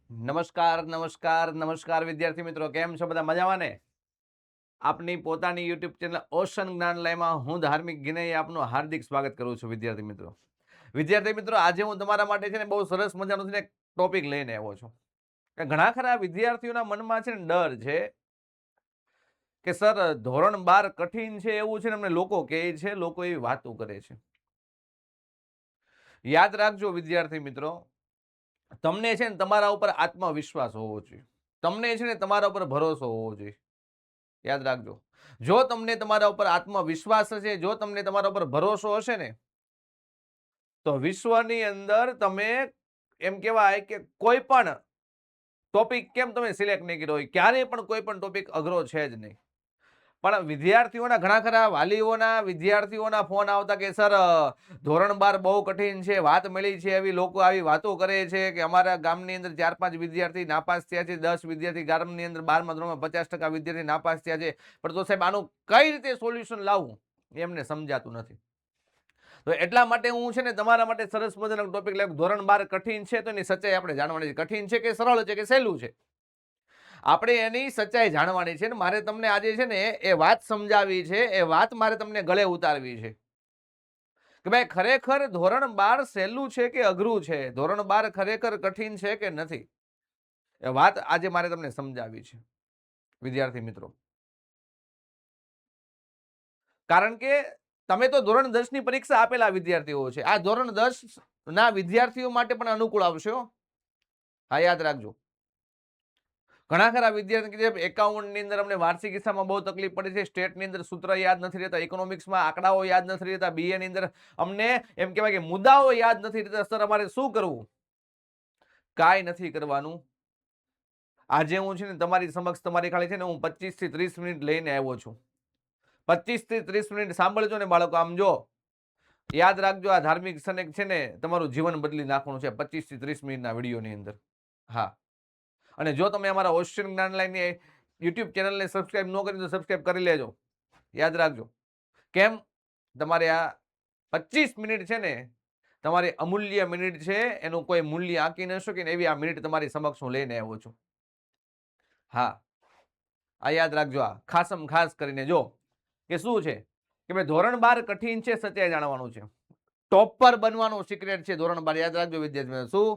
નમસ્કાર નમસ્કાર નમસ્કાર વિદ્યાર્થી મિત્રો, કેમ છો બધા? મજામાં ને? આપની પોતાની યુટ્યુબ ચેનલ ઓશન જ્ઞાનલયમાં હું ધાર્મિક વિનય આપનું હાર્દિક સ્વાગત કરું છું. વિદ્યાર્થી મિત્રો, આજે હું તમારા માટે છે ને બહુ સરસ મજાનો છે ને ટોપિક લઈને આવ્યો છું કે ઘણા ખરા વિદ્યાર્થીઓના મનમાં છે ને ડર છે કે સર ધોરણ 12 કઠિન છે એવું છે ને અમને લોકો કહે છે, લોકો એવી વાતો કરે છે. યાદ રાખજો વિદ્યાર્થી મિત્રો, તમને છે ને તમારા ઉપર આત્મવિશ્વાસ હોવો જોઈએ, તમને છે ને તમારા ઉપર ભરોસો હોવો જોઈએ. યાદ રાખજો, જો તમને તમારા ઉપર આત્મવિશ્વાસ હશે, જો તમને તમારા ઉપર ભરોસો હશે ને, તો વિશ્વની અંદર તમે એમ કહેવાય કે કોઈ પણ ટોપિક કેમ તમે સિલેક્ટ નહીં કર્યો હોય, ક્યારેય પણ કોઈ પણ ટોપિક અઘરો છે જ નહીં. પણ વિદ્યાર્થીઓના ઘણા ખરા વાલીઓના વિદ્યાર્થીઓના ફોન આવતા કે સર ધોરણ 12 બહુ કઠિન છે, વાત મળી છે, એવી લોકો આવી વાતો કરે છે કે અમારા ગામની અંદર 4-5 વિદ્યાર્થી નાપાસ થયા છે, 10 વિદ્યાર્થી ગામની અંદર 12મા ધોરણમાં 50% વિદ્યાર્થી નાપાસ થયા છે. પણ તો સાહેબ આનું કઈ રીતે સોલ્યુશન લાવવું એમને સમજાતું નથી. તો એટલા માટે હું છે ને તમારા માટે સરસ મજાનો ટોપિક લાવ્યો. ધોરણ 12 કઠિન છે તો એની સચ્ચાઈ આપણે જાણવાની છે. કઠિન છે કે સરળ છે કે સહેલું છે, આપણે એની સચ્ચાઈ જાણવાની છે. મારે તમને આજે છે ને એ વાત સમજાવી છે, એ વાત મારે તમને ગળે ઉતારવી છે કે ભાઈ ખરેખર ધોરણ 12 સહેલું છે કે અઘરું છે, ધોરણ 12 ખરેખર કઠિન છે કે નથી, એ વાત આજે મારે તમને સમજાવી છે વિદ્યાર્થી મિત્રો. કારણ કે તમે તો ધોરણ 10 ની પરીક્ષા આપેલા વિદ્યાર્થીઓ છે, આ ધોરણ 10 ના વિદ્યાર્થીઓ માટે પણ અનુકૂળ આવશે. હા, યાદ રાખજો. ઘણા ખરા વિદ્યાર્થી એકાઉન્ટ ની અંદર અમને વાર્ષિક હિસાબમાં બહુ તકલીફ પડે છે, સ્ટેટ ની અંદર સૂત્ર યાદ નથી રહેતા, ઇકોનોમિક્સમાં આંકડાઓ યાદ નથી રહેતા, બીએ ની અંદર અમને એમ કહેવાય કે મુદ્દાઓ યાદ નથી રહેતા. સર અમારે શું કરવું? કાંઈ નથી કરવાનું. આજે હું છે ને તમારી સમક્ષ તમારી ખાલી છે ને હું 25 થી 30 મિનિટ લઈને આવ્યો છું. 25 થી 30 મિનિટ સાંભળજો ને બાળકો. આમ જો યાદ રાખજો, આ ધાર્મિક સનેક છે ને તમારું જીવન બદલી નાખવાનું છે 25 થી 30 મિનિટના વિડીયોની અંદર. હા, અને જો તમે અમારા ઓશન જ્ઞાનલયની યુટ્યુબ ચેનલને સબસ્ક્રાઇબ ન કરી તો સબસ્ક્રાઇબ કરી લેજો. યાદ રાખજો. કેમ? તમારે આ 25 મિનિટ છે ને તમારી અમૂલ્ય મિનિટ છે, એનું કોઈ મૂલ્ય આંકી ન શકે ને એવી આ મિનિટ તમારી સમક્ષ હું લઈને આવ્યો છું. હા, આ યાદ રાખજો. આ ખાસમ ખાસ કરીને જો કે શું છે કે ભાઈ ધોરણ 12 કઠિન છે, સચ્ચાઈ જાણવાનું છે. ટોપર બનવાનું સિક્રેટ છે ધોરણ 12. યાદ રાખજો વિદ્યાર્થી. શું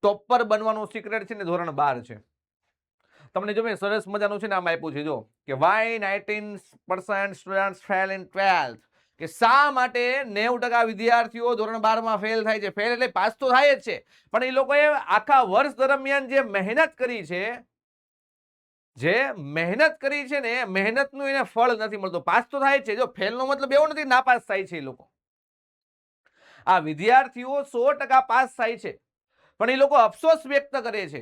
ટોપર બનવાનું સિક્રેટ છે ને ધોરણ 12 છે. તમને જો મેં સરસ મજાનું છે ને આમ આપ્યું છે, જો કે Y 19% students fail in 12th, કે શા માટે 90% વિદ્યાર્થીઓ ધોરણ 12 માં ફેલ થાય છે. ફેલ એટલે પાસ તો થાય જ છે, પણ એ લોકોએ આખા વર્ષ દરમિયાન જે મહેનત કરી છે, જે મહેનત કરી છે ને મહેનતનું એને ફળ નથી મળતું. પાસ તો થાય છે, જો ફેલનો મતલબ એવો નથી નાપાસ થાય છે. એ લોકો, આ વિદ્યાર્થીઓ 100% પાસ થાય છે, પણ એ લોકો અફસોસ વ્યક્ત કરે છે,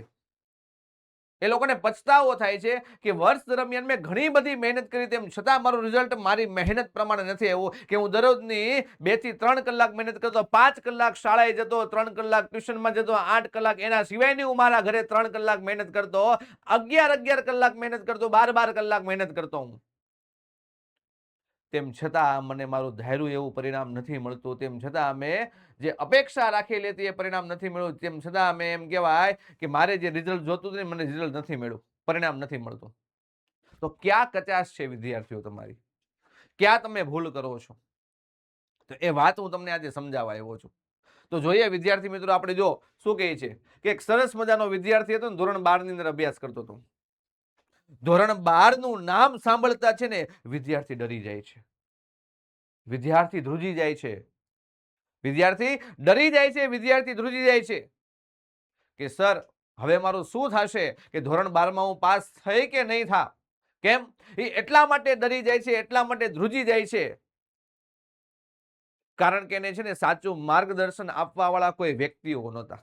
એ લોકોને પછતાવો થાય છે કે વર્ષ દરમિયાન મેં ઘણી બધી મહેનત કરી, તેમ છતાં મારું રિઝલ્ટ મારી મહેનત પ્રમાણે નથી આવ્યું. કે હું દરરોજની 2 થી 3 કલાક મહેનત કરતો, 5 કલાક શાળાએ જતો, 3 કલાક ટ્યુશનમાં જતો, 8 કલાક એના સિવાયની હું મારા ઘરે 3 કલાક મહેનત કરતો, 11 કલાક મહેનત કરતો, 12 કલાક મહેનત કરતો હું, તેમ છતાં મને મારું ધાર્યું એવું પરિણામ નથી મળતું, તેમ છતાં મેં જે અપેક્ષા રાખેલી હતી એ પરિણામ નથી મળ્યું, તેમ છતાં અમે એમ કહેવાય કે મારે જે રિઝલ્ટ જોતું હતું ને મને રિઝલ્ટ નથી મળ્યું, પરિણામ નથી મળતું. તો ક્યાં કચાશ છે વિદ્યાર્થીઓ તમારી? ક્યાં તમે ભૂલ કરો છો? તો એ વાત હું તમને આજે સમજાવવા આવ્યો છું. તો જોઈએ વિદ્યાર્થી મિત્રો, આપણે જો શું કહે છે કે એક સરસ મજાનો વિદ્યાર્થી હતો ને, ધોરણ 12 ની અંદર અભ્યાસ કરતો હતો. ધોરણ 12 નું નામ સાંભળતા છે ને વિદ્યાર્થી ડરી જાય છે, વિદ્યાર્થી ધ્રુજી જાય છે, વિદ્યાર્થી ડરી જાય છે, વિદ્યાર્થી ધ્રુજી જાય છે કે સર હવે મારું શું થશે, કે ધોરણ 12 માં હું પાસ થઈ કે નહીં થા. કેમ? એ એટલા માટે ડરી જાય છે, એટલા માટે ધ્રુજી જાય છે કારણ કે એને છે ને સાચું માર્ગદર્શન આપવા વાળા કોઈ વ્યક્તિઓ નહોતા.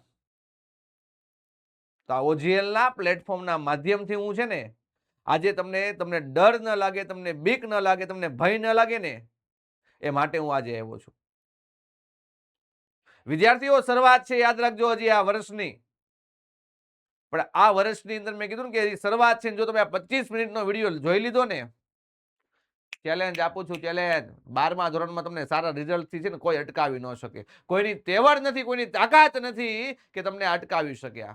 તો આ OGL ના પ્લેટફોર્મના માધ્યમથી હું છે ને આજે તમને ડર ન લાગે, તમને બીક ન લાગે, તમને ભય ન લાગે ને એ માટે હું આજે આવ્યો છું. વિદ્યાર્થીઓ, શરૂઆત છે યાદ રાખજો હજી આ વર્ષની, પણ આ વર્ષની અંદર મેં કીધું ને કે શરૂઆત છે. જો તમે આ 25 મિનિટનો વિડીયો જોઈ લીધો ને, ચેલેન્જ આપું છું, ચેલેન્જ. 12મા ધોરણમાં તમને સારા રિઝલ્ટ થી છે ને કોઈ અટકાવી ન શકે. કોઈની તેવડ નથી, કોઈની તાકાત નથી કે તમને અટકાવી શકે.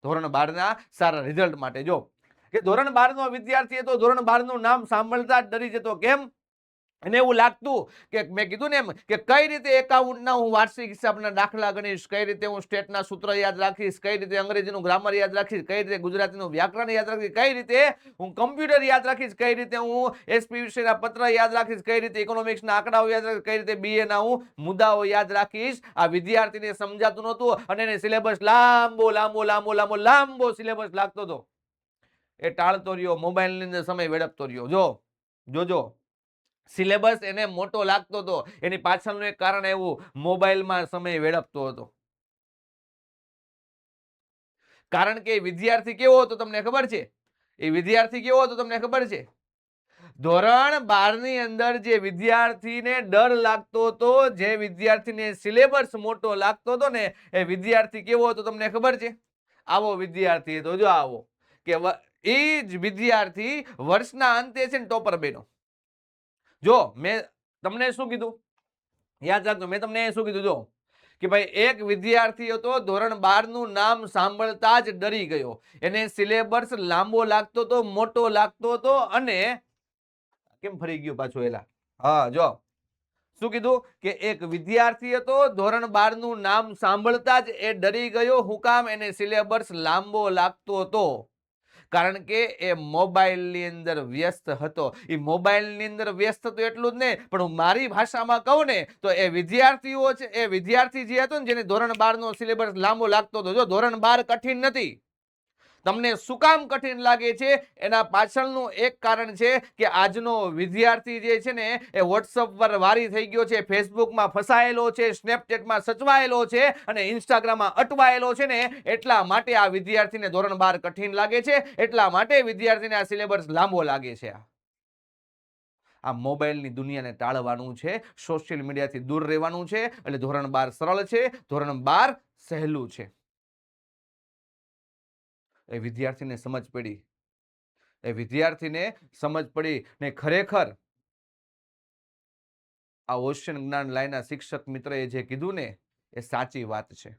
ધોરણ 12ના સારા રિઝલ્ટ માટે. જો કે ધોરણ 12નો વિદ્યાર્થી હતો, ધોરણ 12નું નામ સાંભળતા જ ડરી જતો. કેમ? એને એવું લાગતું કે મેં કીધું ને એમ કે કઈ રીતે એકાઉન્ટના હું વાર્ષિક હિસાબના દાખલા ગણીશ, કઈ રીતે હું સ્ટેટના સૂત્ર યાદ રાખીશ, કઈ રીતે અંગ્રેજીનું ગ્રામર યાદ રાખીશ, કઈ રીતે ગુજરાતીનું વ્યાકરણ યાદ રાખીશ, કઈ રીતે હું કમ્પ્યુટર યાદ રાખીશ, કઈ રીતે હું એસપીયુસીના પત્ર યાદ રાખીશ, કઈ રીતે ઇકોનોમિક્સના આંકડાઓ યાદ રાખીશ, કઈ રીતે બીએના હું મુદ્દાઓ યાદ રાખીશ. આ વિદ્યાર્થીને સમજાતું નહોતું અને એને સિલેબસ લાંબો સિલેબસ લાગતો હતો. એ ટાળતો રહ્યો, મોબાઈલની અંદર સમય વેડપતો રહ્યો. જોજો સિલેબસ એને મોટો લાગતો હતો, એની પાછળનું એક કારણ એવું, મોબાઈલમાં સમય વેડપતો હતો. કારણ કે વિદ્યાર્થી કેવો હતો તમને ખબર છે? એ વિદ્યાર્થી કેવો હતો તમને ખબર છે? ધોરણ 12ની અંદર જે વિદ્યાર્થીને ડર લાગતો હતો, જે વિદ્યાર્થીને સિલેબસ મોટો લાગતો હતો ને, એ વિદ્યાર્થી કેવો હતો તમને ખબર છે? આવો વિદ્યાર્થી હતો. જો આવો કે એ જ વિદ્યાર્થી વર્ષના અંતે છે ને ટોપર બન્યો. જો મેં તમને શું કીધું યાદ રાખજો, મેં તમને શું કીધું? જો કે ભાઈ એક વિદ્યાર્થી હતો, ધોરણ 12નું નામ સાંભળતા જ ડરી ગયો. એને સિલેબસ લાંબો લાગતો હતો, મોટો લાગતો હતો. અને કેમ ફરી ગયું પાછું? એલા હા, જો શું કીધું કે એક વિદ્યાર્થી હતો, ધોરણ 12નું નામ સાંભળતા જ એ ડરી ગયો. હું કામ? એને સિલેબસ લાંબો લાગતો હતો. કારણ કે એ મોબાઈલની અંદર વ્યસ્ત હતો. એ મોબાઈલની અંદર વ્યસ્ત હતો એટલું જ નહીં, પણ હું મારી ભાષામાં કહું ને તો એ વિદ્યાર્થીઓ છે, એ વિદ્યાર્થી જે હતો ને, જેને ધોરણ 12નો સિલેબસ લાંબો લાગતો હતો. જો ધોરણ 12 કઠિન નથી. તમને શું કામ કઠિન લાગે છે? એના પાછળનું એક કારણ છે કે આજનો વિદ્યાર્થી જે છે ને, એ વોટ્સઅપ પર વારી થઈ ગયો છે, ફેસબુકમાં ફસાયેલો છે, સ્નેપચેટમાં સચવાયેલો છે અને ઇન્સ્ટાગ્રામમાં અટવાયેલો છે ને, એટલા માટે આ વિદ્યાર્થીને ધોરણ 12 કઠિન લાગે છે. એટલા માટે વિદ્યાર્થીને આ સિલેબસ લાંબો લાગે છે. આ મોબાઈલની દુનિયાને ટાળવાનું છે, સોશિયલ મીડિયાથી દૂર રહેવાનું છે. એટલે ધોરણ 12 સરળ છે, ધોરણ 12 સહેલું છે. એ વિદ્યાર્થીને સમજ પડી, એ વિદ્યાર્થીને સમજ પડી ને ખરેખર આ ઓશન જ્ઞાન લાઈના શિક્ષક મિત્રએ જે કીધું ને, એ સાચી વાત છે.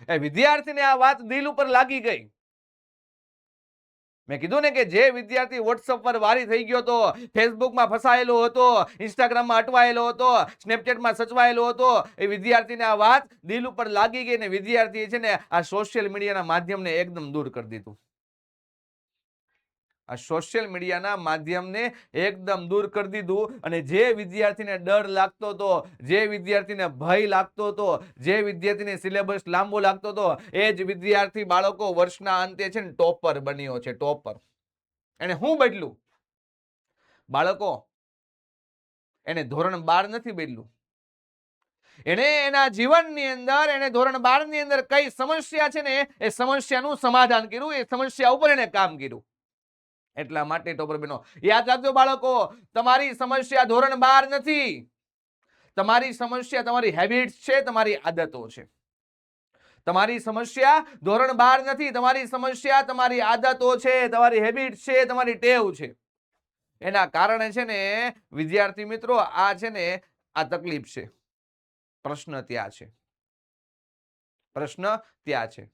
એ વિદ્યાર્થીને આ વાત દિલ ઉપર લાગી ગઈ. મેં કીધું ને કે જે વિદ્યાર્થી વોટ્સઅપ પર વારી થઈ ગયો હતો, ફેસબુકમાં ફસાયેલો હતો, ઇન્સ્ટાગ્રામમાં અટવાયેલો હતો, સ્નેપચેટમાં સચવાયેલો હતો, એ વિદ્યાર્થીને આ વાત દિલ ઉપર લાગી ગઈ ને વિદ્યાર્થી છે ને આ સોશિયલ મીડિયાના માધ્યમને એકદમ દૂર કરી દીધું. આ સોશિયલ મીડિયાના માધ્યમને એકદમ દૂર કરી દીધું. અને જે વિદ્યાર્થીને ડર લાગતો હતો, જે વિદ્યાર્થીને ભય લાગતો હતો, જે વિદ્યાર્થીને સિલેબસ લાંબો લાગતો હતો, એ જ વિદ્યાર્થી બાળકો વર્ષના અંતે છે ને ટોપર બન્યો છે. ટોપર. એને શું બદલ્યું? બાળકો, એને ધોરણ 12 નથી બદલ્યું. એને એના જીવનની અંદર, એને ધોરણ 12 ની અંદર કઈ સમસ્યા છે ને, એ સમસ્યાનું સમાધાન કર્યું, એ સમસ્યા ઉપર એને કામ કર્યું. એટલા માટે ટોપર બનો. યાદ રાખજો બાળકો, તમારી સમસ્યા ધોરણ 12 નથી. તમારી સમસ્યા તમારી હેબિટ્સ છે, તમારી આદતો છે. તમારી સમસ્યા ધોરણ 12 નથી. તમારી સમસ્યા તમારી આદતો છે, તમારી હેબિટ છે, તમારી ટેવ છે. એના કારણે છે ને વિદ્યાર્થી મિત્રો, આ છે ને આ તકલીફ છે. પ્રશ્ન ત્યાં છે. પ્રશ્ન ત્યાં છે.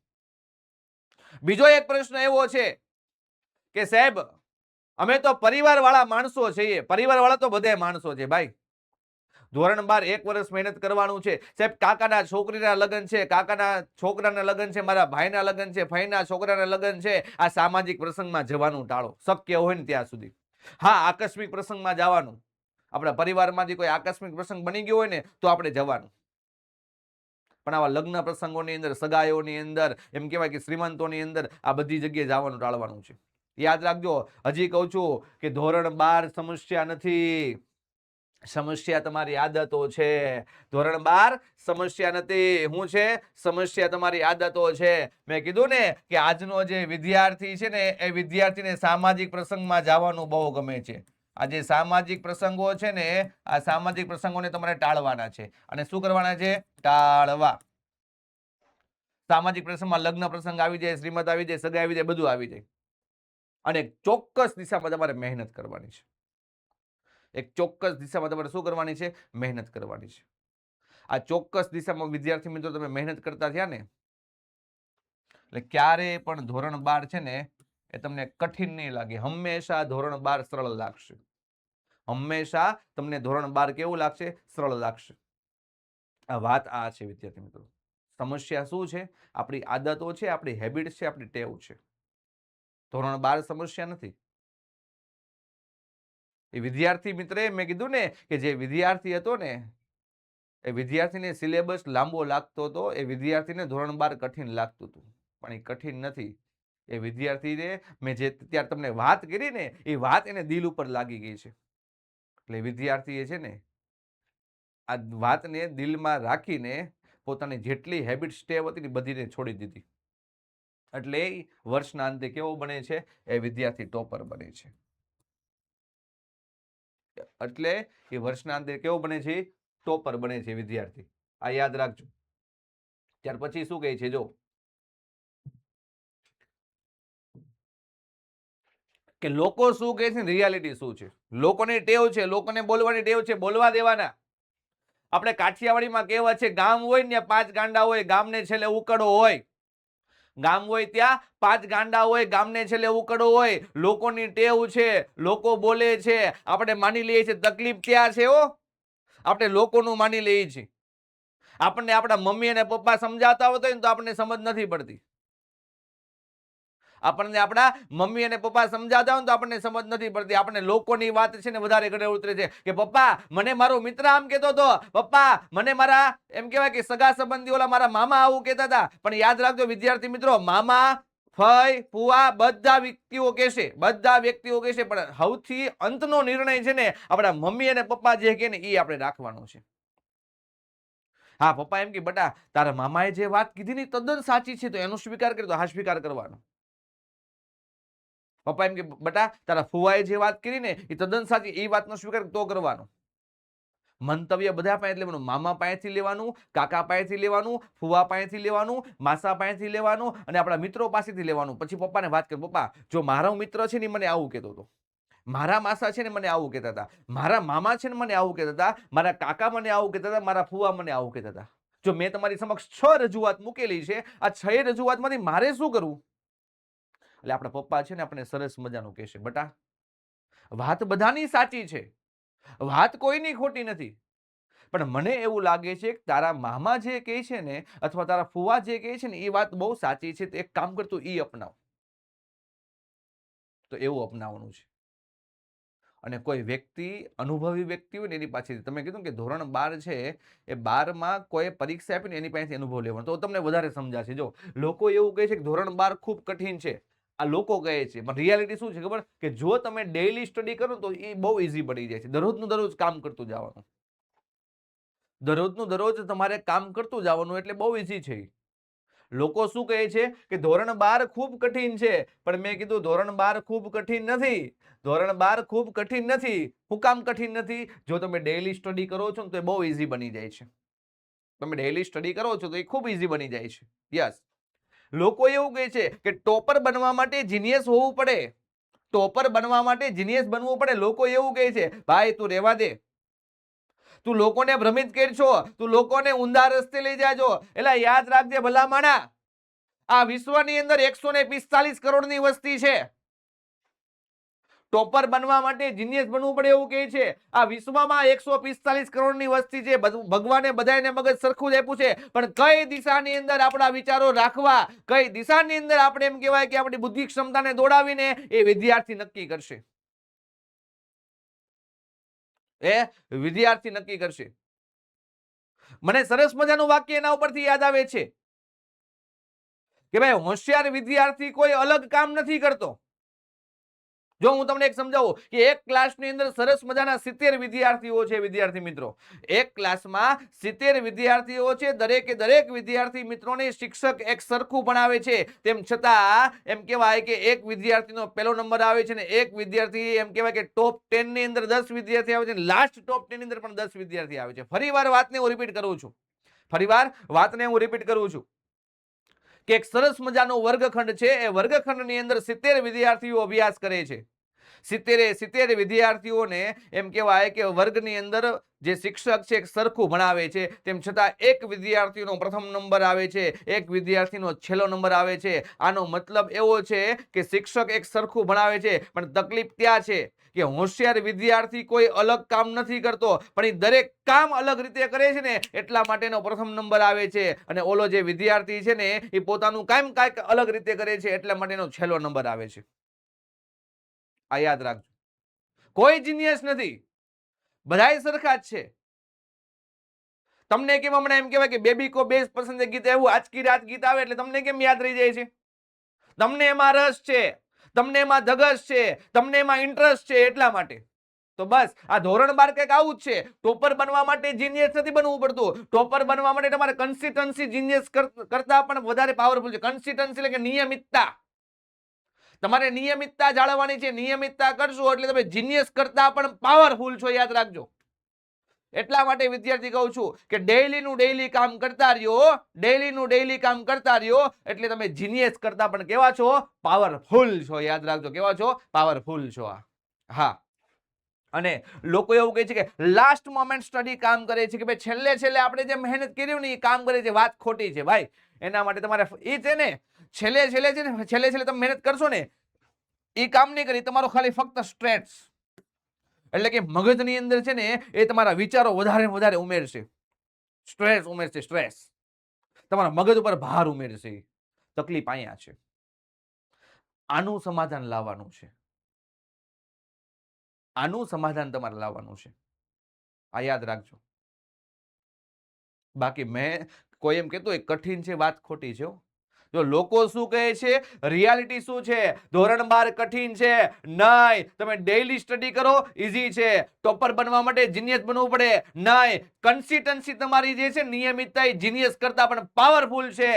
બીજો એક પ્રશ્ન એવો છે કે સાહેબ, અમે તો પરિવાર વાળા માણસો છીએ. પરિવાર વાળા તો બધે માણસો છે ભાઈ. ધોરણ 12 1 વર્ષ મહેનત કરવાનું છે. સાહેબ, કાકાના છોકરીના લગ્ન છે, કાકાના છોકરાના લગ્ન છે, મારા ભાઈના લગ્ન છે, ભાઈના છોકરાના લગ્ન છે. આ સામાજિક પ્રસંગમાં જવાનું ટાળો, શક્ય હોય ને ત્યાં સુધી. હા, આકસ્મિક પ્રસંગમાં જવાનું. આપણા પરિવારમાંથી કોઈ આકસ્મિક પ્રસંગ બની ગયો હોય ને તો આપણે જવાનું. પણ આવા લગ્ન પ્રસંગોની અંદર, સગાઈઓની અંદર, એમ કહેવાય કે શ્રીમંતોની અંદર, આ બધી જગ્યાએ જવાનું ટાળવાનું છે. યાદ રાખજો, હજી કહું છું કે ધોરણ 12 સમસ્યા નથી. સમસ્યા તમારી આદતો છે. ધોરણ 12 સમસ્યા નથી. શું છે? સમસ્યા તમારી આદતો છે. મેં કીધું ને કે આજનો જે વિદ્યાર્થી છે ને, એ વિદ્યાર્થીને સામાજિક પ્રસંગમાં જવાનું બહુ ગમે છે. આ જે સામાજિક પ્રસંગો છે ને, આ સામાજિક પ્રસંગોને તમારે ટાળવાના છે. અને શું કરવાના છે? ટાળવા. સામાજિક પ્રસંગમાં લગ્ન પ્રસંગ આવી જાય, શ્રીમત આવી જાય, સગાઈ આવી જાય, બધું આવી જાય. અને ચોક્કસ દિશામાં તમારે મહેનત કરવાની છે. એક ચોક્કસ દિશામાં તમારે શું કરવાની છે? મહેનત કરવાની છે. આ ચોક્કસ દિશામાં વિદ્યાર્થી મિત્રો તમે મહેનત કરતા થયા ને, એટલે ક્યારે પણ ધોરણ 12 છે ને એ તમને કઠિન નહીં લાગે, હંમેશા ધોરણ 12 સરળ લાગશે, હંમેશા તમને ધોરણ 12 કેવું લાગશે? સરળ લાગશે. આ વાત આ છે વિદ્યાર્થી મિત્રો. સમસ્યા શું છે? આપણી આદતો છે, આપણી હેબિટ છે, આપણી ટેવ છે. ધોરણ 12 સમસ્યા નથી. એ વિદ્યાર્થી મિત્રે મેં કીધું ને કે જે વિદ્યાર્થી હતો ને એ વિદ્યાર્થીને સિલેબસ લાંબો લાગતો હતો, એ વિદ્યાર્થીને ધોરણ 12 કઠિન લાગતું હતું, પણ એ કઠિન નથી. એ વિદ્યાર્થીને મેં જે અત્યારે તમને વાત કરી ને એ વાત એને દિલ ઉપર લાગી ગઈ છે. એટલે વિદ્યાર્થીએ છે ને આ વાતને દિલમાં રાખીને પોતાની જેટલી હેબિટ ટેવ હતી ને બધીને છોડી દીધી. એટલે વર્ષના અંતે કેવો બને છે? એ વિદ્યાર્થી ટોપર બને છે. એટલે એ વર્ષના અંતે કેવો બને છે? ટોપર બને છે વિદ્યાર્થી. આ યાદ રાખજો. ત્યાર પછી શું કહે છે? જો કે લોકો શું કહે છે, રિયાલિટી શું છે. લોકોની ટેવ છે, લોકોને બોલવાની ટેવ છે, બોલવા દેવાના. આપણે કાઠિયાવાડીમાં કહેવત છે, ગામ હોય ને 5 ગાંડા હોય, ગામને છેલ્લે ઉકડો હોય. ગામ હોય ત્યાં 5 ગાંડા હોય, ગામને છેલ્લે ઉકડો હોય. લોકોની ટેવ છે, લોકો બોલે છે, આપણે માની લઈએ છીએ. તકલીફ ત્યાં છે હો, આપણે લોકોનું માની લઈએ છીએ. આપણને આપણા મમ્મી અને પપ્પા સમજાવતા હોય ને તો આપણને સમજ નથી પડતી. આપણને આપણા મમ્મી અને પપ્પા સમજાવતા હોય તો આપણને સમજ નથી પડતી. આપણને લોકોની વાત છે ને વધારે ગળે ઉતરે છે કે પપ્પા મને મારો મિત્ર આમ કહેતો હતો, પપ્પા મને મારા એમ કહેવાય કે સગા સંબંધી ઓલા મારા મામા આવું કહેતા હતા. પણ યાદ રાખજો વિદ્યાર્થી મિત્રો, મામા ફઈ ફુવા બધા વ્યક્તિઓ કહેશે, બધા વ્યક્તિઓ કહેશે, પણ સૌથી અંતનો નિર્ણય છે ને આપણા મમ્મી અને પપ્પા જે કહે ને એ આપણે રાખવાનો છે. હા, પપ્પા એમ કે બેટા તારા મામાએ જે વાત કીધી ને તદ્દન સાચી છે, તો એનો સ્વીકાર કરી, તો હા સ્વીકાર કરવાનો. પપ્પા એમ કે બેટા તારા ફુવાએ જે વાત કરી ને એ તદ્દન સાચી, એ વાતનો સ્વીકાર તો કરવાનો. મંતવ્ય બધા પાસેથી લેવાનું, મામા પાસેથી લેવાનું, કાકા પાસેથી લેવાનું, ફુવા પાસેથી લેવાનું, માસા પાસેથી લેવાનું અને આપણા મિત્રો પાસેથી લેવાનું. પછી પપ્પાને વાત કરી, પપ્પા જો મારો મિત્ર છે ને મને આવું કહેતો હતો, મારા માસા છે ને મને આવું કહેતા હતા, મારા મામા છે ને મને આવું કહેતા હતા, મારા કાકા મને આવું કહેતા હતા, મારા ફુવા મને આવું કહેતા હતા. જો મેં તમારી સમક્ષ 6 રજૂઆત મૂકેલી છે, આ 6 રજૂઆતમાંથી મારે શું કરવું? એટલે આપણા પપ્પા છે ને આપણે સરસ મજાનું કહેશે, બેટા વાત બધાની સાચી છે, વાત કોઈની ખોટી નથી, પણ મને એવું લાગે છે કે તારા મામા જે કહે છે ને અથવા તારા ફુવા જે કહે છે ને એ વાત બહુ સાચી છે, તો એક કામ કર તું ઈ અપનાવ. તો એવું અપનાવવાનું છે. અને કોઈ વ્યક્તિ અનુભવી વ્યક્તિ હોય ને એની પાસેથી, તમે કીધું કે ધોરણ 12 છે એ 12માં કોઈ પરીક્ષા આપીને એની પાસેથી અનુભવ લેવાનો, તો તમને વધારે સમજાશે. જો લોકો એવું કહે છે કે ધોરણ 12 ખૂબ કઠિન છે, આ લોકો કહે છે, પણ રિયાલિટી શું છે ખબર? કે જો તમે ડેઈલી સ્ટડી કરો તો એ બહુ ઈઝી પડી જાય છે. દરરોજનું દરરોજ કામ કરતું જવાનું, દરરોજનું દરરોજ તમારે કામ કરતું જવાનું, એટલે બહુ ઈઝી છે. લોકો શું કહે છે કે ધોરણ 12 ખૂબ કઠિન છે, પણ મેં કીધું ધોરણ 12 ખૂબ કઠિન નથી. ધોરણ 12 ખૂબ કઠિન નથી. શું કામ કઠિન નથી? જો તમે ડેઈલી સ્ટડી કરો છો ને તો એ બહુ ઈઝી બની જાય છે. તમે ડેઈલી સ્ટડી કરો છો તો એ ખૂબ ઈઝી બની જાય છે. યસ. લોકો એવું કહે છે કે ટોપર બનવા માટે જીનિયસ હોવું પડે, ટોપર બનવા માટે જીનિયસ બનવું પડે. લોકો એવું કહે છે, ભાઈ તું રહેવા દે, તું લોકોને ભ્રમિત કરશો, તું લોકોને ઊંધા રસ્તે લઈ જાજો. એટલે યાદ રાખજે ભલા માણા, આ વિશ્વની અંદર 145 કરોડની વસ્તી છે. ટોપર બનવા માટે જીનિયસ બનવું પડે એવું કહે છે. આ વિશ્વમાં 145 કરોડની વસ્તી છે. ભગવાને બધાને મગજ સરખું જ આપ્યું છે, પણ કઈ દિશાની અંદર આપણા વિચારો રાખવા, કઈ દિશાની અંદર આપણે એમ કહેવાય કે આપણી બુદ્ધિ ક્ષમતાને દોડાવીને એ વિદ્યાર્થી નક્કી કરશે. એ વિદ્યાર્થી નક્કી કરશે. મને સરસ મજાનું વાક્ય એના ઉપરથી યાદ આવે છે કે ભાઈ હોશિયાર વિદ્યાર્થી કોઈ અલગ કામ નથી કરતો. જો હું તમને એક સમજાવું કે એક ક્લાસની અંદર સરસ મજાના 70 વિદ્યાર્થીઓ છે. વિદ્યાર્થી મિત્રો, એક ક્લાસમાં 70 વિદ્યાર્થીઓ છે. દરેકે દરેક વિદ્યાર્થી મિત્રોને શિક્ષક એક સરખું ભણાવે છે, તેમ છતાં એમ કહેવાય કે એક વિદ્યાર્થીનો પહેલો નંબર આવે છે ને એક વિદ્યાર્થી એમ કહેવાય કે ટોપ 10 ની અંદર 10 વિદ્યાર્થી આવે છે, લાસ્ટ ટોપ 10 ની અંદર પણ 10 વિદ્યાર્થી આવે છે. ફરીવાર વાતને હું રિપીટ કરું છું, ફરીવાર વાતને હું રિપીટ કરું છું કે એક સરસ મજાનો વર્ગખંડ છે. એ વર્ગખંડની અંદર 70 વિદ્યાર્થીઓ અભ્યાસ કરે છે. 70 વિદ્યાર્થીઓને એમ કહેવાય કે વર્ગની અંદર જે શિક્ષક છે સરખું ભણાવે છે, તેમ છતાં એક વિદ્યાર્થીનો પ્રથમ નંબર આવે છે, એક વિદ્યાર્થીનો છેલ્લો નંબર આવે છે. આનો મતલબ એવો છે કે શિક્ષક એક સરખું ભણાવે છે, પણ તકલીફ ત્યાં છે કે હોશિયાર વિદ્યાર્થી કોઈ અલગ કામ નથી કરતો, પણ એ દરેક કામ અલગ રીતે કરે છે ને એટલા માટેનો પ્રથમ નંબર આવે છે, અને ઓલો જે વિદ્યાર્થી છે ને એ પોતાનું કામ કાંઈક અલગ રીતે કરે છે એટલા માટેનો છેલ્લો નંબર આવે છે. આ યાદ રાખજો. કોઈ જીનિયસ નથી, બધાય સરખા જ છે. તમને કેમ હમણાં એમ કહેવાય કે બેબી કો બેસ્ટ પસંદ है ગીત, એવું આજ કી રાત ગીત આવે એટલે તમને કેમ યાદ રહી જાય છે? તમને એમાં રસ છે, તમને એમાં ધગશ છે, તમને એમાં ઇન્ટરેસ્ટ છે એટલા માટે. તો બસ આ ધોરણ 12 કંઈક આવું જ છે. ટોપર બનવા માટે જીનિયસ નથી બનવું પડતું. ટોપર બનવા માટે તમારે કન્સિસ્ટન્સી જીનિયસ કરતા પણ વધારે પાવરફુલ છે. કન્સિસ્ટન્સી એટલે કે નિયમિતતા. તમારે નિયમિતતા જાળવવાની છે. નિયમિતતા કરશો એટલે તમે જીનિયસ કરતા પણ પાવરફુલ છો, યાદ રાખજો. એટલા માટે વિદ્યાર્થી કહું છું કે ડેઈલીનું ડેઈલી કામ કરતા રહ્યો, ડેઈલીનું ડેઈલી કામ કરતા રહ્યો એટલે તમે જીનિયસ કરતા પણ કેવા છો? પાવરફુલ છો. યાદ રાખજો, કેવા છો? પાવરફુલ છો. હા. અને લોકો એવું કહે છે કે લાસ્ટ મોમેન્ટ સ્ટડી કામ કરે છે, કે ભાઈ છેલ્લે છેલ્લે આપણે જે મહેનત કરી ને એ કામ કરે છે. વાત ખોટી છે ભાઈ. એના માટે તમારે એ છે ને છેલ્લે છેલ્લે છે ને છેલ્લે છેલ્લે તમે મહેનત કરશો ને એ કામ નહીં કરી, તમારો ખાલી ફક્ત સ્ટ્રેસ એટલે કે મગજની અંદર છે ને એ તમારા વિચારો વધારે વધારે ઉમેરશે. સ્ટ્રેસ ઉમેરશે, સ્ટ્રેસ તમારા મગજ ઉપર ભાર ઉમેરશે. તકલીફ અહીંયા છે. આનું સમાધાન લાવવાનું છે. આનું સમાધાન તમારે લાવવાનું છે. આ યાદ રાખજો. બાકી મેં કોઈ એમ કહેતો કઠિન છે, વાત ખોટી છે. જો લોકો શું કહે છે, રિયાલિટી શું છે? ધોરણ 12 કઠિન છે. નહીં, તમે ડેઈલી સ્ટડી કરો, ઈઝી છે. ટોપર બનવા માટે જીનિયસ બનવું પડે નહીં. કન્સિસ્ટન્સી તમારી જે છે નિયમિતતા એ જીનિયસ કરતા પણ પાવરફુલ છે.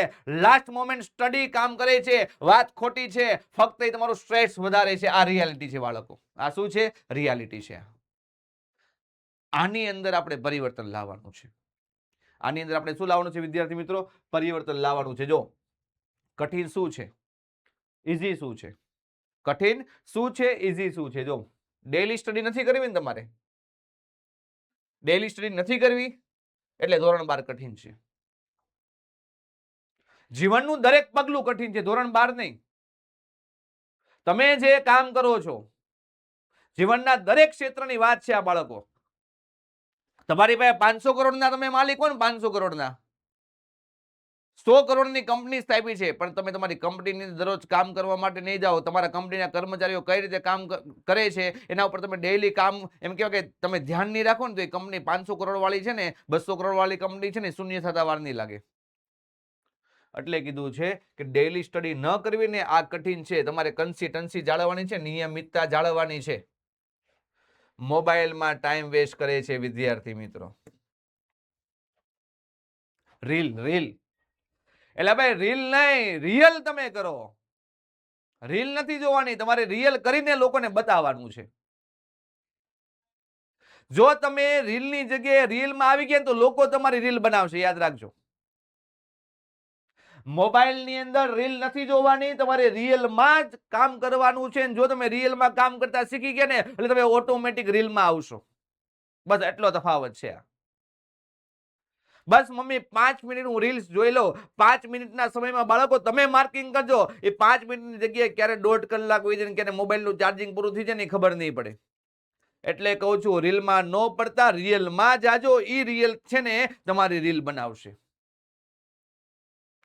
લાસ્ટ મોમેન્ટ સ્ટડી કામ કરે છે. વાત ખોટી છે. ફક્ત એ તમારું સ્ટ્રેસ વધારે છે. આ રિયાલિટી છે બાળકો. આ શું છે? રિયાલિટી છે. આની અંદર આપણે પરિવર્તન લાવવાનું છે. આની અંદર આપણે શું લાવવાનું છે વિદ્યાર્થી મિત્રો? પરિવર્તન લાવવાનું છે. જો કઠિન શું છે, ઈઝી શું છે? કઠિન શું છે, ઈઝી શું છે? જો ડેઈલી સ્ટડી નથી કરવી ને તમારે, ડેઈલી સ્ટડી નથી કરવી એટલે ધોરણ 12 કઠિન છે. જીવનનું દરેક પગલું કઠિન છે, ધોરણ 12 નહીં. તમે જે કામ કરો છો જીવનના દરેક ક્ષેત્રની વાત છે આ બાળકો. તમારી પાસે 500 કરોડના તમે માલિક હો ને, 500 કરોડના 100 કરોડની કંપની સ્થાપી છે, પણ તમે તમારી કંપનીની દરરોજ કામ કરવા માટે નહીં જાઓ. તમારા કંપનીના કર્મચારીઓ કઈ રીતે કામ કરે છે એના ઉપર તમે ડેઈલી કામ એમ કહેવાય કે તમે ધ્યાન નહીં રાખો ને તો એ કંપની 500 કરોડ વાળી છે ને 200 કરોડ વાળી કંપની છે ને શૂન્ય થતા વાર નહીં લાગે. એટલે કીધું છે કે ડેઈલી સ્ટડી ન કરવી ને આ કઠિન છે. તમારે કન્સિસ્ટન્સી જાળવવાની છે, નિયમિતતા જાળવવાની છે. મોબાઈલમાં ટાઈમ વેસ્ટ કરે છે વિદ્યાર્થી મિત્રો. રીલ એટલે ભાઈ રીલ નહીં, રિયલ તમે કરો. રીલ નથી જોવાની, તમારે રિયલ કરીને લોકોને બતાવવાનું છે. જો તમે રીલની જગ્યાએ રીલમાં આવી ગયા તો લોકો તમારી રીલ બનાવશે, યાદ રાખજો. મોબાઈલની અંદર રીલ નથી જોવાની, તમારે રિયલમાં જ કામ કરવાનું છે. જો તમે રિયલમાં કામ કરતા શીખી ગયા ને એટલે તમે ઓટોમેટિક રીલમાં આવશો. બસ એટલો તફાવત છે. બસ મમ્મી 5 મિનિટ હું રીલ્સ જોઈ લઉં, 5 મિનિટના સમયમાં બાળકો તમે માર્કિંગ કરજો. એ 5 મિનિટની જગ્યાએ ક્યારે 1.5 કલાક હોય જાય, ક્યારે મોબાઈલનું ચાર્જિંગ પૂરું થઈ જાય ને ખબર નહીં પડે. એટલે કહું છું રીલમાં ન પડતા રિયલમાં જાજો. ઈ રિયલ છે ને તમારી રીલ બનાવશે.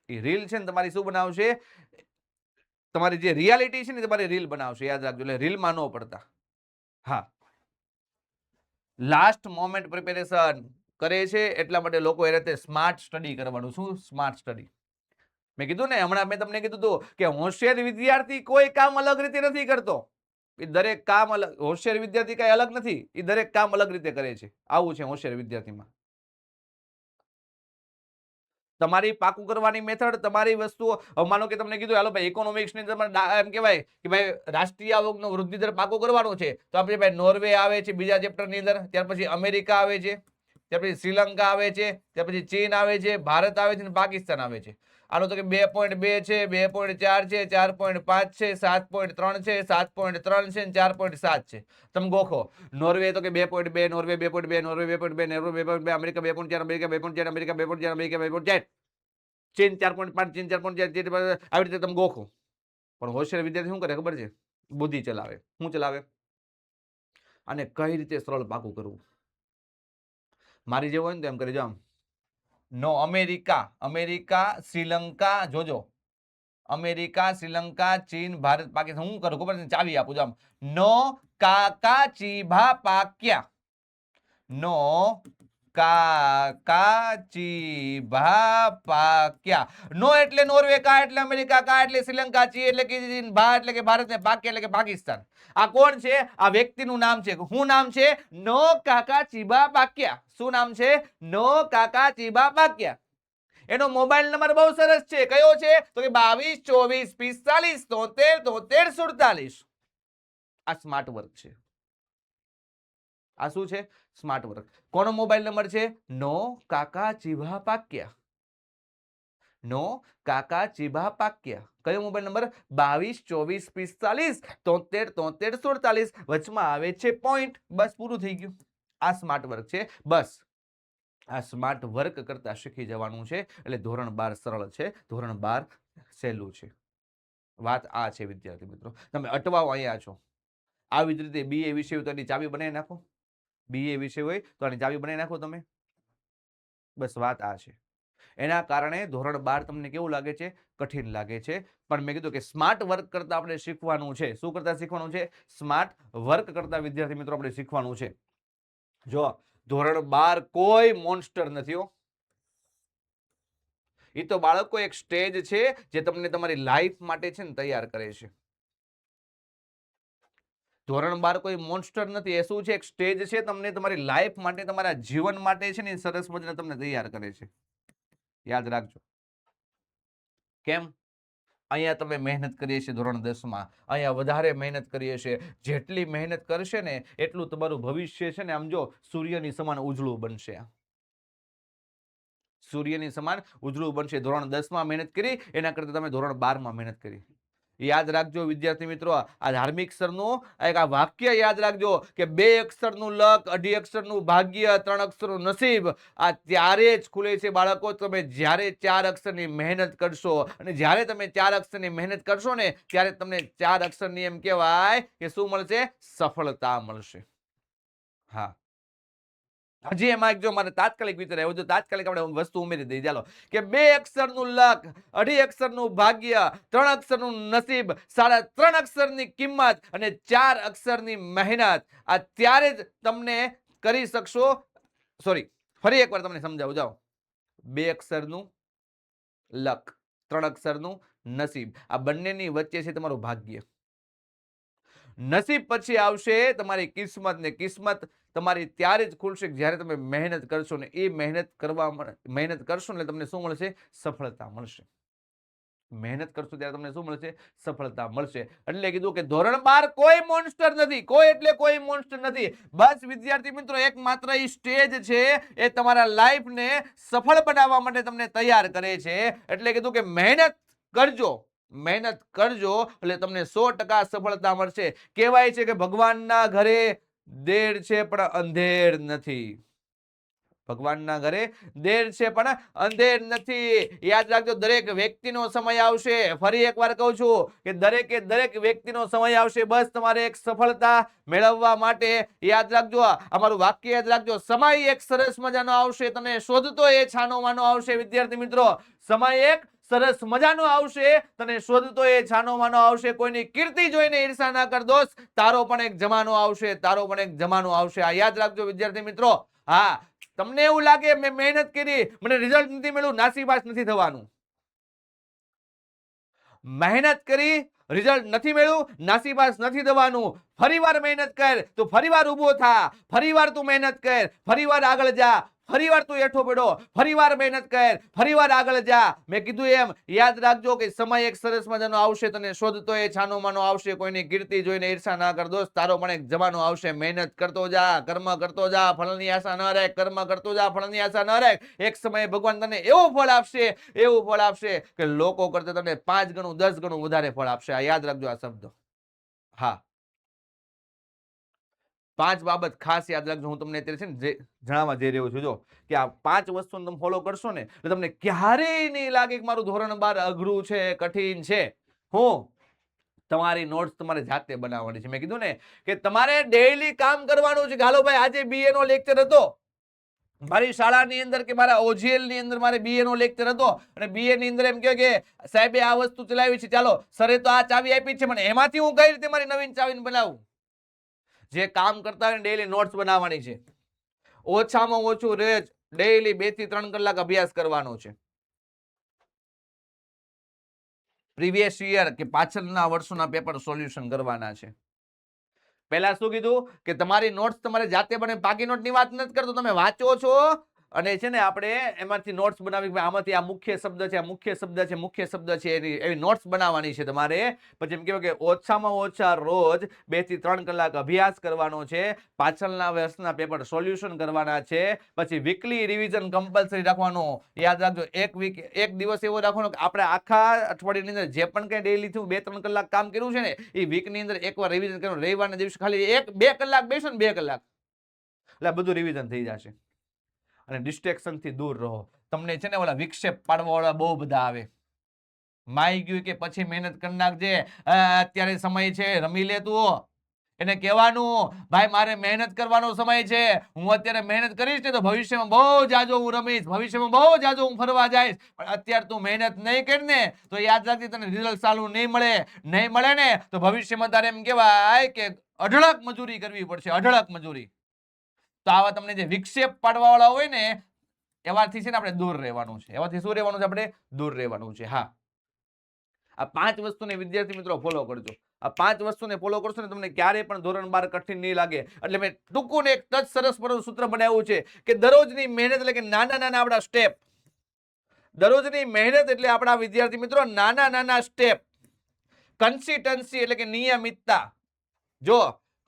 એ રીલ છે ને તમારી શું બનાવશે? તમારી જે રિયાલિટી છે ને તમારી રીલ બનાવશે, યાદ રાખજો. એટલે રીલમાં ન પડતા. હા, લાસ્ટ મોમેન્ટ પ્રિપેરેશન કરે છે એટલા માટે લોકો એ રીતે સ્માર્ટ સ્ટડી કરવાનું. શું સ્માર્ટ સ્ટડી? મેં કીધું ને હમણાં, મેં તમને કીધું હતું કે હોશિયાર વિદ્યાર્થી કોઈ કામ અલગ રીતે નથી કરતો. એ દરેક કામ અલગ. હોશિયાર વિદ્યાર્થી કઈ અલગ નથી, એ દરેક કામ અલગ રીતે કરે છે. આવું છે હોશિયાર વિદ્યાર્થીમાં. તમારી પાકું કરવાની મેથડ, તમારી વસ્તુઓ. માનો કે તમને કીધું હાલો ભાઈ ઇકોનોમિક્સ ની તમારે એમ કહેવાય કે ભાઈ રાષ્ટ્રીય આવકનો વૃદ્ધિ દર પાકો કરવાનો છે, તો આપણે ભાઈ નોર્વે આવે છે બીજા ચેપ્ટર ની અંદર, ત્યાર પછી અમેરિકા આવે છે, ત્યાર પછી શ્રીલંકા આવે છે, ત્યાર પછી ચીન આવે છે, ભારત આવે છે અને પાકિસ્તાન આવે છે. આનો તો કે 2.2 છે, 2.4 છે, 4.5 છે, 7.3 છે, 7.3 છે, 4.7 છે. તમે ગોખો. નોર્વે તો કે 2.2, Norway 2.2, Norway 2.2, Norway 2.2, America 2.4, America 2.4, America 2.4, America 2.4, ચીન 4.5, ચીન 4.4, આવી રીતે તમે ગોખો. પણ હોશિયાર વિદ્યાર્થી શું કરે ખબર છે? બુદ્ધિ ચલાવે. શું ચલાવે? અને કઈ રીતે સરળ પાકું કરવું. મારી જેવું હોય ને તો એમ કરી જામ. નો અમેરિકા, અમેરિકા, શ્રીલંકા, જોજો. અમેરિકા, શ્રીલંકા, ચીન, ભારત, પાકિસ્તાન. હું કરું ખબર છે? ચાવી આપું જામ. નો કાકા ચીભા પાક્યા. નો કાકા ચીભા પાક્યા. નો એટલે નોર્વે, કા એટલે અમેરિકા, કા એટલે શ્રીલંકા, ચી એટલે કે ચીન, ભા એટલે કે ભારત ને પાક્યા એટલે કે પાકિસ્તાન. આ કોણ છે? આ વ્યક્તિનું નામ છે. શું નામ છે? નો કાકા ચીભા પાક્યા. શું નામ છે? નો કાકા ચીભા પાક્યા. એનો મોબાઈલ નંબર બહુ સરસ છે. કયો છે? તો કે 22 24 45 73 73 47. આ સ્માર્ટ વર્ક છે. આ શું છે? Smart work. કોનો મોબાઈલ નંબર છે? નો કાકા ચીભા પાક્યા. નો કાકા ચીભા પાક્યા. કયો મોબાઈલ નંબર? 22 24 45 73 73 47. વચમાં આવે છે પોઈન્ટ. બસ પૂરું થઈ ગયું. આ સ્માર્ટ વર્ક છે. બસ આ સ્માર્ટ વર્ક કરતા શીખી જવાનું છે. એટલે ધોરણ 12 સરળ છે, ધોરણ 12 સહેલું છે. વાત આ છે વિદ્યાર્થી મિત્રો. તમે અટવાઓ અહીંયા છો. આવી જ રીતે BA વિષય તો એની ચાવી બનાવી નાખો. BA વિષય હોય તો આની ચાવી બનાવી નાખો તમે. બસ વાત આ છે. એના કારણે ધોરણ 12 તમને કેવું લાગે છે? કઠિન લાગે છે. પણ મેં કીધું કે સ્માર્ટ વર્ક કરતા આપણે શીખવાનું છે. શું કરતા શીખવાનું છે? સ્માર્ટ વર્ક કરતા વિદ્યાર્થી મિત્રો આપણે શીખવાનું છે. જો ધોરણ 12 કોઈ મોન્સ્ટર નથી હો. એ તો બાળકો એક સ્ટેજ છે જે તમને તમારી લાઈફ માટે છે ને તૈયાર કરે છે. ધોરણ 12 કોઈ મોન્સ્ટર નથી. એ શું છે? એક સ્ટેજ છે. તમને તમારી લાઈફ માટે, તમારા જીવન માટે છે ને સરસ મજાને તમને તૈયાર કરે છે. યાદ રાખજો. કેમ? અહીંયા તમે મહેનત કરીએ છીએ ધોરણ 10 માં. અહીંયા વધારે મહેનત કરીએ છીએ. જેટલી મહેનત કરશે ને એટલું તમારું ભવિષ્ય છે ને આમ જો સૂર્યની સમાન ઉજળું બનશે. સૂર્યની સમાન ઉજળું બનશે. ધોરણ 10 માં મહેનત કરી એના કરતા તમે ધોરણ 12 માં મહેનત કરી. યાદ રાખજો વિદ્યાર્થી મિત્રો. આ ધાર્મિક સરનું એક આ વાક્ય યાદ રાખજો કે 2 અક્ષરનું લક, 2.5 અક્ષરનું ભાગ્ય, 3 અક્ષરનું નસીબ. આ ત્યારે જ ખુલે છે બાળકો તમે જ્યારે 4 અક્ષરની મહેનત કરશો. અને જ્યારે તમે 4 અક્ષરની મહેનત કરશો ને ત્યારે તમને 4 અક્ષરની એમ કહેવાય કે શું મળશે? સફળતા મળશે. હા, હજી એમાં જો મારે તાત્કાલિક વિચાર આવ્યો, જો તાત્કાલિક આપણે વસ્તુ ઉમેરી દઈએ. ચાલો કે 2 અક્ષરનું લક, 2.5 અક્ષરનું ભાગ્ય, 3 અક્ષરનું નસીબ, 3.5 અક્ષરની કિંમત અને 4 અક્ષરની મહેનત. આ ત્યારે જ તમને કરી શકશો. સોરી, ફરી એકવાર તમને સમજાવું. જાઓ, 2 અક્ષરનું લક, 3 અક્ષરનું નસીબ. આ બંનેની વચ્ચે છે તમારું ભાગ્ય. નસીબ પછી આવશે તમારી કિસ્મત. ને કિસ્મત તમારી ત્યારે જ ખુલશે જ્યારે તમે મહેનત કરશો. ને એ મહેનત કરશો એટલે તમને શું મળશે? સફળતા મળશે. મહેનત કરશો ત્યારે તમને શું મળશે? સફળતા મળશે. એટલે કીધું કે ધોરણ 12 કોઈ મોન્સ્ટર નથી. કોઈ એટલે કોઈ મોન્સ્ટર નથી. બસ વિદ્યાર્થી મિત્રો એકમાત્ર એ સ્ટેજ છે. એ તમારા લાઈફને સફળ બનાવવા માટે તમને તૈયાર કરે છે. એટલે કીધું કે મહેનત કરજો. મહેનત કરજો એટલે તમને 100% સફળતા મળશે. કહેવાય છે કે ભગવાનના ઘરે દેર છે પણ અંધેર નથી. ભગવાનના ઘરે દેર છે પણ અંધેર નથી. યાદ રાખજો, દરેક વ્યક્તિનો સમય આવશે. ફરી એકવાર કહું છું કે દરેક વ્યક્તિનો સમય આવશે. બસ તમારે એક સફળતા મેળવવા માટે યાદ રાખજો, અમારું વાક્ય યાદ રાખજો. સમય એક સરસ મજાનો આવશે, તને શોધતો એ છાનો માનો આવશે. વિદ્યાર્થી મિત્રો, સમય એક સરસ મજાનો આવશે, તને શોધતો એ છાનો માનો આવશે. કોઈની કીર્તિ જોઈને ઈર્ષા ના કર દોસ્ત. તારો પણ એક જમાનો આવશે, તારો પણ એક જમાનો આવશે. આ યાદ રાખજો વિદ્યાર્થી મિત્રો. હા, તમને એવું લાગે મેં મહેનત કરી, મને રિઝલ્ટ નથી મળ્યું, નાસીપાસ નથી થવાનું. મહેનત કરી, રિઝલ્ટ નથી મળ્યું, નાસીપાસ નથી થવાનું. ફરીવાર મહેનત કર, તો ફરીવાર ઊભો થા, ફરીવાર તું મહેનત કર, ફરીવાર આગળ જા, ફરીવાર તું હેઠો પડ્યો, ફરીવાર મહેનત કર, ફરીવાર આગળ જા. મેં કીધું એમ યાદ રાખજો કે સમય એક સરસ મજાનો આવશે, તને શોધતો એ છાનો માનો આવશે. કોઈની કીર્તિ જોઈને ઈર્ષા ના કર દોસ્ત, તારો પણ એક જમાનો આવશે. મહેનત કરતો જા, કર્મ કરતો જા, ફળની આશા ન રાખ. કર્મ કરતો જા, ફળની આશા ન રાખ. એક સમયે ભગવાન તને એવું ફળ આપશે, એવું ફળ આપશે કે લોકો કરતા તને 5 ગણું 10 ગણું વધારે ફળ આપશે. આ યાદ રાખજો આ શબ્દ. હા, 5 બાબત ખાસ યાદ રાખજો. હું તમને અત્યારે છે ને જણાવવા જઈ રહ્યો છું. જો કે આ 5 વસ્તુને તમે ફોલો કરશો ને એટલે તમને ક્યારેય નહીં લાગે કે મારું ધોરણ 12 અઘરું છે, કઠિન છે. હું તમારી નોટ્સ તમારે જાતે બનાવવાની છે. મેં કીધું ને કે તમારે ડેઈલી કામ કરવાનું છે કે હાલો ભાઈ આજે બીએ નો લેક્ચર હતો, મારી શાળાની અંદર કે મારા ઓજીએલ ની અંદર મારે બીએ નો લેક્ચર હતો અને બીએ ની અંદર એમ કહે કે સાહેબે આ વસ્તુ ચલાવી છે, ચાલો સરે તો આ ચાવી આપી છે, મને એમાંથી હું કઈ રીતે મારી નવીન ચાવી બનાવું. જે કામ કરતા હોય ડેઈલી નોટ્સ બનાવવાની છે. ઓછામાં ઓછું રોજ ડેઈલી 2 થી 3 કલાક અભ્યાસ કરવાનો છે. પ્રીવિયસ યર કે પાછળના વર્ષોના પેપર સોલ્યુશન કરવાના છે. પહેલા શું કીધું કે તમારી નોટ્સ તમારે જાતે બને. બાકી નોટ ની વાત નથી કરતો, તમે વાંચો છો અને છે ને આપણે એમાંથી નોટ્સ બનાવી, આમાંથી આ મુખ્ય શબ્દ છે, આ મુખ્ય શબ્દ છે, મુખ્ય શબ્દ છે, એવી નોટ્સ બનાવવાની છે તમારે. પછી એમ કહેવાય કે ઓછામાં ઓછા રોજ 2 થી 3 કલાક અભ્યાસ કરવાનો છે. પાછળના વર્ષના પેપર સોલ્યુશન કરવાના છે. પછી વીકલી રિવિઝન કમ્પલસરી રાખવાનું. યાદ રાખજો એક દિવસ એવો રાખવાનો કે આપણે આખા અઠવાડિયાની અંદર જે પણ કઈ ડેઈલી થયું 2-3 કલાક કામ કર્યું છે ને એ વીકની અંદર એકવાર રિવિઝન કરવાનું. રવિવારના દિવસે ખાલી 1-2 કલાક બેસો ને 2 કલાક એટલે બધું રિવિઝન થઈ જશે. અને ડિસ્ટ્રેક્શન થી દૂર રહો. તમને છે ને ઓલા વિક્ષેપ પાડવા વાળા બહુ બધા આવે. માઈ ગયું કે પછી મહેનત કરી નાખજે, અત્યારે સમય છે રમી લે તું. એને કહેવાનું ભાઈ મારે મહેનત કરવાનો સમય છે, હું અત્યારે મહેનત કરીશ ને તો ભવિષ્યમાં બહુ જાજો હું રમીશ, ભવિષ્યમાં બહુ જાજો હું ફરવા જઈશ. પણ અત્યારે તું મહેનત નહીં કરી ને તો યાદ રાખજે તને રિઝલ્ટ સારું નહીં મળે ને તો ભવિષ્યમાં તારે એમ કહેવાય કે અઢળક મજૂરી કરવી પડશે, અઢળક મજૂરી. તો આવા તમને જે વિક્ષેપ પાડવા વાળા હોય ને એવાથી છે ને આપણે દૂર રહેવાનું છે. એવાથી શું રહેવાનું છે? આપણે દૂર રહેવાનું છે. હા, આ 5 વસ્તુને વિદ્યાર્થી મિત્રો ફોલો કરજો. આ 5 વસ્તુને ફોલો કરશો ને તમને ક્યારેય પણ ધોરણ 12 કઠિન નહીં લાગે. એટલે મેં ટૂંકું ને એક ટચ સરસ સૂત્ર બનાવ્યું છે કે દરરોજની મહેનત એટલે કે નાના નાના આપણા સ્ટેપ. દરરોજની મહેનત એટલે આપણા વિદ્યાર્થી મિત્રો નાના નાના સ્ટેપ. કન્સિસ્ટન્સી એટલે કે નિયમિતતા. જો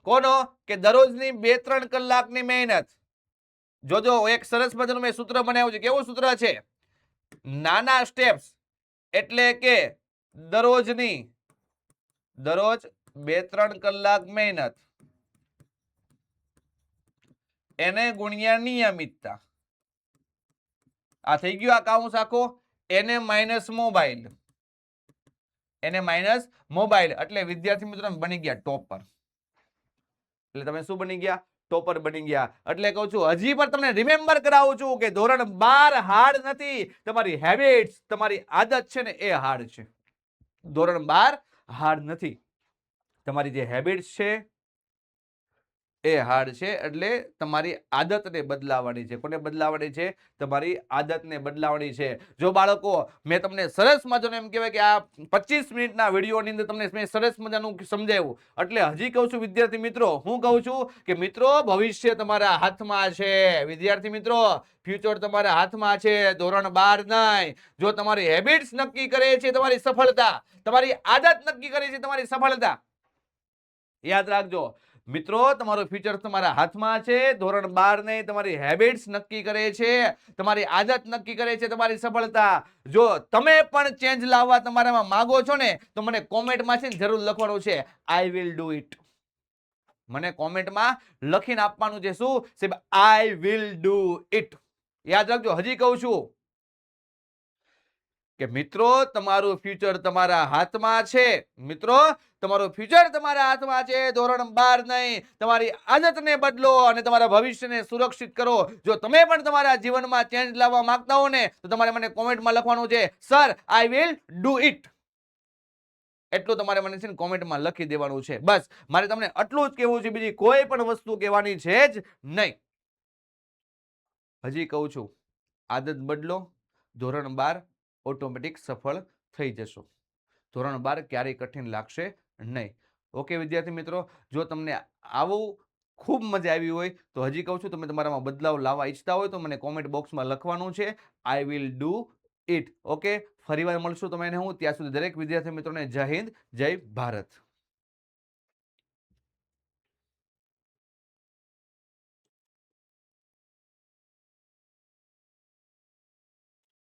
કોનો કે દરરોજની 2-3 કલાકની મહેનત. જોજો એક સરસ મજાનું મેં સૂત્ર બનાવ્યું છે. કેવું સૂત્ર છે? નાના સ્ટેપ્સ એટલે કે દરરોજ 2-3 કલાક મહેનત એને ગુણ્યા નિયમિતતા. આ થઈ ગયું આ કાઉન્સ આખો. એને માઇનસ મોબાઈલ એટલે વિદ્યાર્થી મિત્રો બની ગયા ટોપર. એટલે તમે શું બની ગયા? ટોપર બની ગયા. એટલે કહું છું હજી પણ તમને રિમેમ્બર કરાવું છું કે ધોરણ 12 હાર્ડ નથી, તમારી હેબિટ્સ, તમારી આદત છે ને એ હાર્ડ છે. ધોરણ 12 હાર્ડ નથી, તમારી જે હેબિટ્સ છે એ હાર્ડ છે. એટલે તમારી આદતને બદલાવાની છે. કોને બદલાવાની છે? તમારી આદતને બદલાવાની છે. જો બાળકો મેં તમને સરસ મજાનું એમ કહેવાય કે આ 25 મિનિટના વિડીયોની અંદર તમને મેં સરસ મજાનું સમજાવ્યું. એટલે હજી કહું છું વિદ્યાર્થી મિત્રો, હું કહું છું કે મિત્રો ભવિષ્ય તમારા હાથમાં છે. વિદ્યાર્થી મિત્રો ફ્યુચર તમારા હાથમાં છે, ધોરણ 12 નહીં. જો તમારી હેબિટ્સ નક્કી કરે છે તમારી સફળતા, તમારી આદત નક્કી કરે છે તમારી સફળતા. યાદ રાખજો મિત્રો, તમારું ફ્યુચર તમારા હાથમાં છે. ધોરણ 12 નહીં, તમારી હેબિટ્સ નક્કી કરે છે, તમારી આદત નક્કી કરે છે તમારી સફળતા. જો તમે પણ ચેન્જ લાવવા તમારામાં માંગો છો ને તો મને કોમેન્ટમાં છે ને જરૂર લખવાનું છે આઈ વિલ ડુ ઇટ. મને કોમેન્ટમાં લખીને આપવાનું છે શું? સાહેબ આઈ વિલ ડુ ઇટ. યાદ રાખજો, હજી કહું છું કે મિત્રો તમારું ફ્યુચર તમારા હાથમાં છે. મિત્રો તમારું ફ્યુચર તમારા હાથમાં છે, ધોરણ 12 નહીં. તમારી આદતને બદલો અને તમારા ભવિષ્યને સુરક્ષિત કરો. જો તમે પણ તમારા જીવનમાં ચેન્જ લાવવા માંગતા હો ને તો તમારે મને કોમેન્ટમાં લખવાનું છે sir I will do it. એટલું તમારે મને છે ને કોમેન્ટમાં લખી દેવાનું છે. બસ મારે તમને આટલું જ કહેવું છે, બીજી કોઈ પણ વસ્તુ કહેવાની છે જ નહીં. હજી કહું છું આદત બદલો, ધોરણ 12 ઓટોમેટિક સફળ થઈ જશો. ધોરણ 12 ક્યારેય કઠિન લાગશે નહીં. ઓકે વિદ્યાર્થી મિત્રો, જો તમને આવું ખૂબ મજા આવી હોય તો હજી કહું છું, તમે તમારામાં બદલાવ લાવવા ઈચ્છતા હોય તો મને કોમેન્ટ બોક્સમાં લખવાનું છે. I will do it. Okay, ફરીવાર મળશું તમે હું ત્યાં સુધી દરેક વિદ્યાર્થી મિત્રોને જય હિન્દ, જય ભારત.